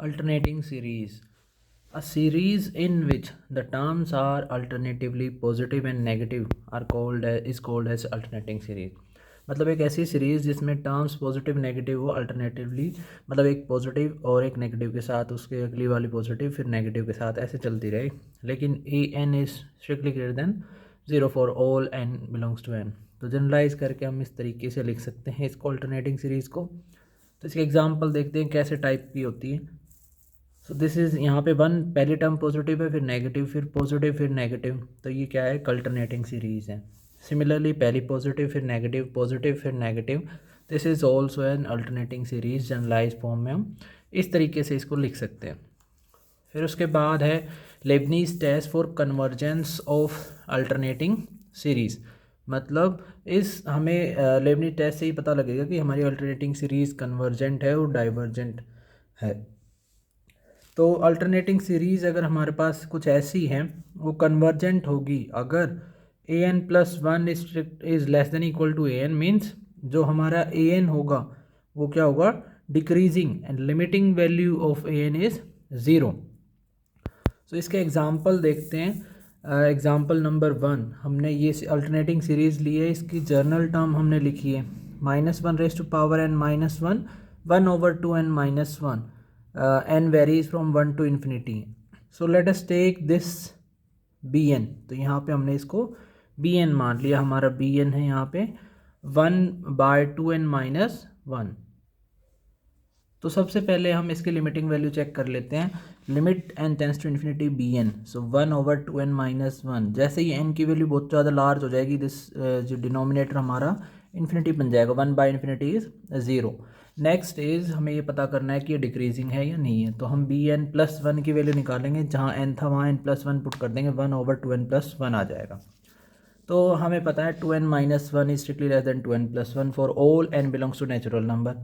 Alternating series. A series in which the terms are alternatively positive and negative is called as alternating series. मतलब एक ऐसी series जिसमें terms positive negative हो alternatively, मतलब एक positive और एक नेगेटिव के साथ उसके अगली वाली पॉजिटिव फिर नेगेटिव के साथ ऐसे चलती रहे, लेकिन a n is strictly greater than 0 for all n belongs to N. तो जनरलाइज करके हम इस तरीके से लिख सकते हैं इसको अल्टरनेटिंग सीरीज़ को। तो इसके एग्जांपल देखते हैं कैसे टाइप की होती है। सो दिस इज़ यहाँ पे वन पहली टर्म पॉजिटिव है, फिर नेगेटिव, फिर पॉजिटिव, फिर नेगेटिव, तो ये क्या है, अल्टरनेटिंग सीरीज़ है। सिमिलरली पहली पॉजिटिव फिर नेगेटिव, पॉजिटिव फिर negative, this is also an alternating series. Generalise form में हम इस तरीके से इसको लिख सकते हैं। फिर उसके बाद है Leibniz test for convergence of alternating series. मतलब इस हमें लेबनीज टेस्ट से ही पता लगेगा कि हमारी अल्टरनेटिंग सीरीज़ कन्वर्जेंट है और डाइवर्जेंट है। तो अल्टरनेटिंग सीरीज़ अगर हमारे पास कुछ ऐसी है, वो कन्वर्जेंट होगी अगर a n plus one is less than equal to a n, means जो हमारा ए एन होगा वो क्या होगा, decreasing, and limiting value of a n is zero. So इसके एग्जांपल देखते हैं। एग्जांपल नंबर 1, हमने ये अल्टरनेटिंग सीरीज़ ली है, इसकी जर्नल टर्म हमने लिखी है -1 1 over 2n minus 1, n varies from 1 to infinity. So let us take this bn। तो यहाँ पे हमने इसको bn मान लिया, हमारा bn है यहाँ पे 1/2n-1। तो सबसे पहले हम इसकी लिमिटिंग वैल्यू चेक कर लेते हैं। Limit n tends to infinity bn, so 1/2n-1। जैसे ही n की वैल्यू बहुत ज़्यादा लार्ज हो जाएगी, दिस जो डिनोमिनेटर हमारा इन्फिनिटी बन जाएगा, 1/∞ इज़ 0। नेक्स्ट इज़ हमें ये पता करना है कि ये डिक्रीजिंग है या नहीं है। तो हम bn+1 की वैल्यू निकालेंगे, जहाँ n था वहाँ n+1 पुट कर देंगे, 1/2n+1 आ जाएगा। तो हमें पता है 2n-1 is strictly less than 2n+1 for all n belongs to natural number.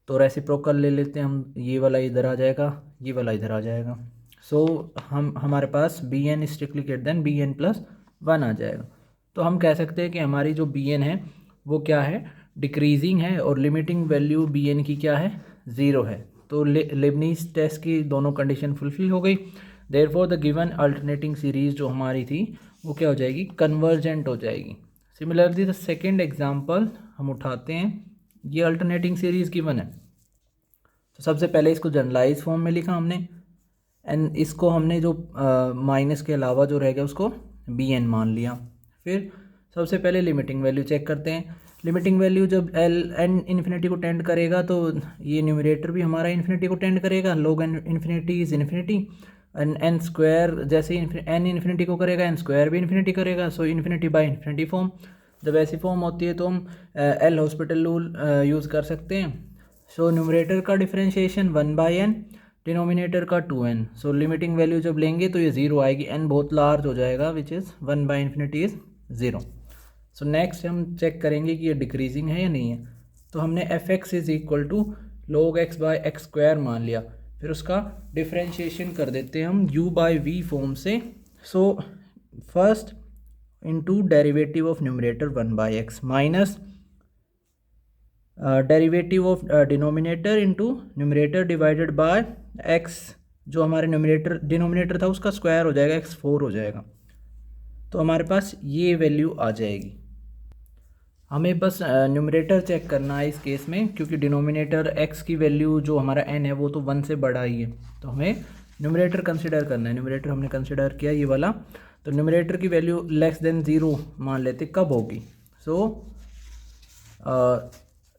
तो रेसिप्रोकल ले लेते हैं हम, ये वाला इधर आ जाएगा, ये वाला इधर आ जाएगा। सो हमारे पास bn is strictly greater than bn+1 आ जाएगा। तो हम कह सकते हैं कि हमारी जो bn है वो क्या है, डिक्रीजिंग है, और लिमिटिंग वैल्यू bn की क्या है, 0 है। तो लेबनीज टेस्ट की दोनों कंडीशन फुलफिल हो गई। Therefore the given alternating series जो हमारी थी वो क्या हो जाएगी, कन्वर्जेंट हो जाएगी। सिमिलरली द सेकेंड एग्जाम्पल हम उठाते हैं, ये अल्टरनेटिंग सीरीज़ गिवन है। तो सबसे पहले इसको जनरलाइज फॉर्म में लिखा हमने, एंड इसको हमने जो माइनस के अलावा जो रह गया उसको bn मान लिया। फिर सबसे पहले लिमिटिंग वैल्यू चेक करते हैं। लिमिटिंग वैल्यू जब n इन्फिनिटी को टेंड करेगा तो ये न्यूमरेटर भी हमारा इन्फिनिटी को टेंड करेगा, log n infinity is infinity, and n square जैसे n इन्फिनिटी को करेगा n स्क्वायर भी इन्फिनिटी करेगा। सो इन्फिनिटी बाय इन्फिनिटी फॉर्म, जब ऐसी फॉर्म होती है तो हम एल हॉस्पिटल रूल यूज़ कर सकते हैं। सो न्यूमरेटर का डिफरेंशिएशन 1/n, डिनोमिनेटर का 2n। सो लिमिटिंग वैल्यू जब लेंगे तो ये 0 आएगी, n बहुत लार्ज हो जाएगा, which is 1/∞ is 0। So next हम चेक करेंगे कि ये डिक्रीजिंग है या नहीं है। तो हमने f(x) is equal to log x/x² मान लिया, फिर उसका डिफरेंशिएशन कर देते हैं हम u/v फॉर्म से। So first into derivative of numerator 1/x minus derivative of denominator into numerator divided by x, जो हमारे डिनोमिनेटर था उसका स्क्वायर हो जाएगा, x4 हो जाएगा। तो हमारे पास ये वैल्यू आ जाएगी। हमें बस न्यूमरेटर चेक करना है इस केस में, क्योंकि डिनोमिनेटर x की वैल्यू जो हमारा n है वो तो 1 से बड़ा ही है, तो हमें न्यूमरेटर कंसिडर करना है। न्यूमरेटर हमने कंसिडर किया ये वाला, तो न्यूमरेटर की वैल्यू लेस देन 0 मान लेते, कब होगी। सो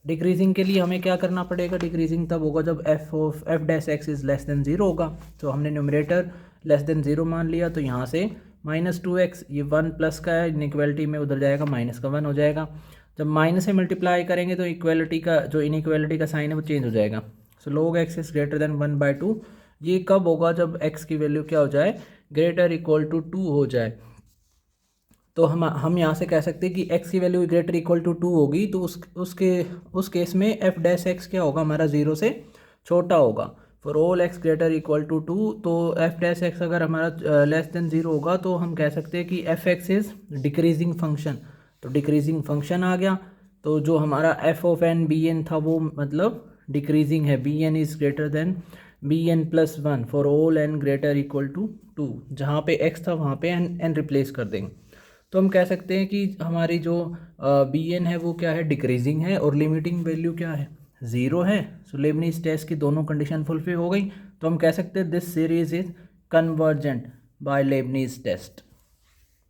डिक्रीजिंग के लिए हमें क्या करना पड़ेगा, डिक्रीजिंग तब होगा जब f(x) इज़ लेस देन 0 होगा। तो हमने न्यूमरेटर लेस देन 0 मान लिया, तो यहाँ से -2x, ये 1 प्लस का है, इनइक्वालिटी में उधर जाएगा, माइनस का 1 हो जाएगा। जब माइनस से मल्टीप्लाई करेंगे तो इक्वालिटी का जो इनइक्वालिटी का साइन है वो चेंज हो जाएगा। सो log x is greater then 1/2। ये कब होगा, जब x की वैल्यू क्या हो जाए, ग्रेटर इक्वल टू 2 हो जाए। तो हम यहाँ से कह सकते हैं कि x की वैल्यू ग्रेटर इक्वल टू 2 होगी, तो उस केस में f(x) क्या होगा, हमारा 0 से छोटा होगा। For all x greater equal to 2, तो f(x) अगर हमारा लेस देन 0 होगा तो हम कह सकते हैं कि f(x) इज़ डिक्रीजिंग फंक्शन। तो डिक्रीजिंग फंक्शन आ गया, तो जो हमारा f(n) bn था वो मतलब डिक्रीजिंग है, bn is greater than bn+1 for all n greater equal to 2, जहाँ पे x था वहाँ पे n रिप्लेस कर देंगे। तो हम कह सकते हैं कि हमारी जो bn है वो क्या है, डिक्रीजिंग है, और लिमिटिंग वैल्यू क्या है, 0 है। सो लेबनीज टेस्ट की दोनों कंडीशन फुलफिल हो गई, तो हम कह सकते हैं this series is convergent by Leibniz test.